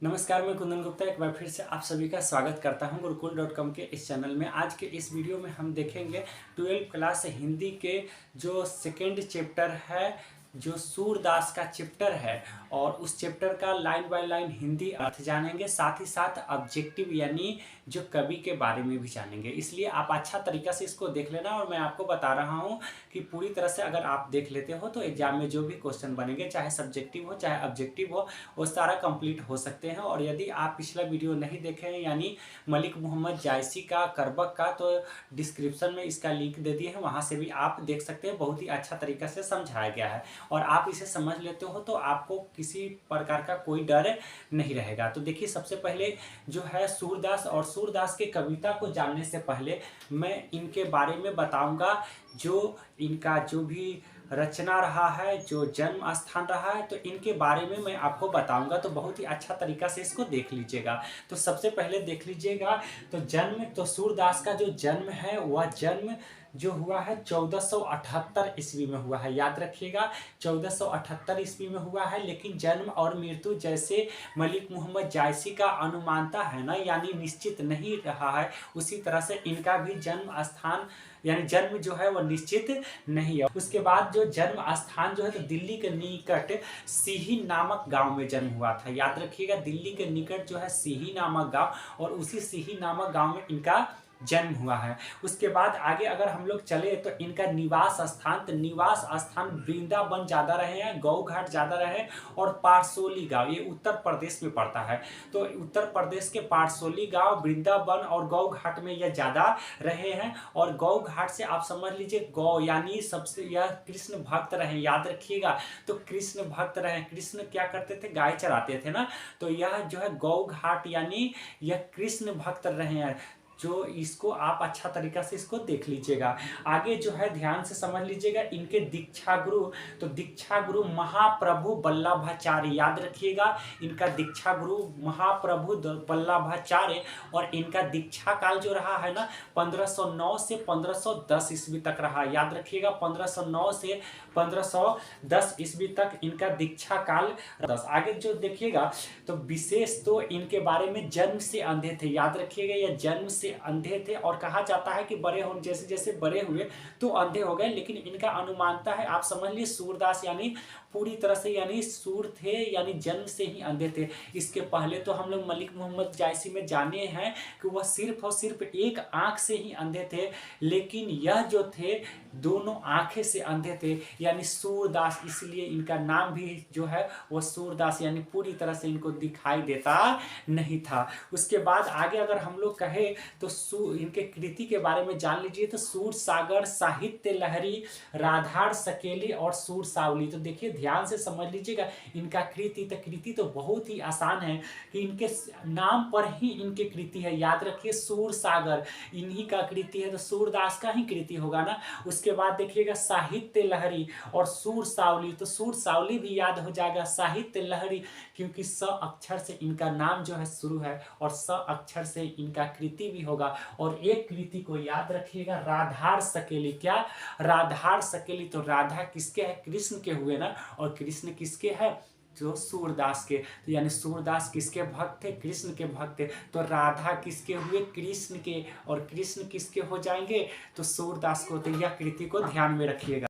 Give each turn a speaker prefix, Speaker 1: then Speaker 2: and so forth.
Speaker 1: नमस्कार, मैं कुंदन गुप्ता एक बार फिर से आप सभी का स्वागत करता हूं गुरुकुल.com के इस चैनल में। आज के इस वीडियो में हम देखेंगे 12th क्लास हिंदी के जो सेकेंड चैप्टर है, जो सूरदास का चैप्टर है, और उस चैप्टर का लाइन बाय लाइन हिंदी अर्थ जानेंगे। साथ ही साथ ऑब्जेक्टिव यानी जो कवि के बारे में भी जानेंगे। इसलिए आप अच्छा तरीका से इसको देख लेना, और मैं आपको बता रहा हूँ कि पूरी तरह से अगर आप देख लेते हो तो एग्जाम में जो भी क्वेश्चन बनेंगे, चाहे सब्जेक्टिव हो चाहे ऑब्जेक्टिव हो, वो सारा कंप्लीट हो सकते हैं। और यदि आप पिछला वीडियो नहीं देखे हैं यानी मलिक मोहम्मद जायसी का करबक का, तो डिस्क्रिप्शन में इसका लिंक दे दिए हैं, वहाँ से भी आप देख सकते हैं। बहुत ही अच्छा तरीका से समझाया गया है, और आप इसे समझ लेते हो तो आपको किसी प्रकार का कोई डर नहीं रहेगा। तो देखिए, सबसे पहले जो है सूरदास, और सूरदास के कविता को जानने से पहले मैं इनके बारे में बताऊंगा। जो इनका जो भी रचना रहा है, जो जन्म स्थान रहा है, तो इनके बारे में मैं आपको बताऊंगा। तो बहुत ही अच्छा तरीका से इसको देख लीजिएगा। तो सबसे पहले देख लीजिएगा, तो जन्म, तो सूरदास का जो जन्म है वह जन्म जो हुआ है 1478 ईस्वी में हुआ है। याद रखिएगा, 1478 ईस्वी में हुआ है। लेकिन जन्म और मृत्यु जैसे मलिक मोहम्मद जायसी का अनुमानता है ना, यानी निश्चित नहीं रहा है, उसी तरह से इनका भी जन्म स्थान यानी जन्म जो है वह निश्चित नहीं है। उसके बाद जो जन्म स्थान जो है, तो दिल्ली के निकट सीही नामक गांव में जन्म हुआ था। याद रखिएगा, दिल्ली के निकट जो है सीही नामक गांव, और उसी सीही नामक गांव में इनका जन्म हुआ है। उसके बाद आगे अगर हम लोग चले तो इनका निवास स्थान, तो निवास स्थान वृंदावन ज्यादा रहे हैं, गौ घाट ज्यादा रहे, और पारसोली गांव, ये उत्तर प्रदेश में पड़ता है। तो उत्तर प्रदेश के पारसोली गांव, वृंदावन और गौ घाट में यह ज्यादा रहे हैं। और गौ घाट से आप समझ लीजिए, गौ यानी सबसे यह कृष्ण भक्त रहे। याद रखिएगा, तो कृष्ण भक्त रहे। कृष्ण क्या करते थे? गाय चराते थे ना। तो यह जो है गौ घाट यानी यह कृष्ण भक्त रहे हैं। जो इसको आप अच्छा तरीका से इसको देख लीजिएगा। आगे जो है ध्यान से समझ लीजिएगा, इनके दीक्षा गुरु, तो दीक्षा गुरु महाप्रभु वल्लभाचार्य। याद रखिएगा, इनका दीक्षा गुरु महाप्रभु वल्लभाचार्य, और इनका दीक्षा काल जो रहा है ना, 1509 से 1510 ईस्वी तक रहा। याद रखिएगा, 1509 से 1510 ईस्वी तक इनका दीक्षा काल। आगे जो देखिएगा, तो विशेष तो इनके बारे में जन्म से अंधे थे। याद रखिएगा, यह जन्म से अंधे थे, और कहा जाता है कि बड़े हो जैसे जैसे बड़े हुए तो अंधे हो गए। लेकिन इनका अनुमानता है, आप समझ लीजिए, सूरदास यानी पूरी तरह से यानी सूर थे, यानी जन्म से ही अंधे थे। इसके पहले तो हम लोग मलिक मोहम्मद जायसी में जाने हैं कि वह सिर्फ और सिर्फ एक आंख से ही अंधे थे, लेकिन यह जो थे दोनों आंखें से अंधे थे, यानी सूरदास। इसलिए इनका नाम भी जो है वह सूरदास, यानी पूरी तरह से इनको दिखाई देता नहीं था। उसके बाद आगे अगर हम लोग कहें तो इनके कृति के बारे में जान लीजिए, तो सूर सागर, साहित्य लहरी, राधार सकेली और सूर सावली। तो देखिए, ध्यान से समझ लीजिएगा इनका कृति तो बहुत ही आसान है कि इनके नाम पर ही इनके कृति है। याद रखिए, सूर सागर इन्हीं का कृति है, तो सूरदास का ही कृति होगा ना। उसके बाद देखिएगा साहित्य लहरी और सूर सावली, तो सूर सावली भी याद हो जाएगा। साहित्य लहरी क्योंकि स अक्षर से इनका नाम जो है शुरू है, और स अक्षर से इनका कृति भी होगा। और एक कृति को याद रखिएगा, राधार सकेली। क्या? राधार सकेली। तो राधा किसके है? कृष्ण के हुए ना, और कृष्ण किसके है? जो सूरदास के। तो यानी सूरदास किसके भक्त थे? कृष्ण के भक्त थे। तो राधा किसके हुए? कृष्ण के। और कृष्ण किसके हो जाएंगे? तो सूरदास को। तो यह कृति को ध्यान में रखिएगा।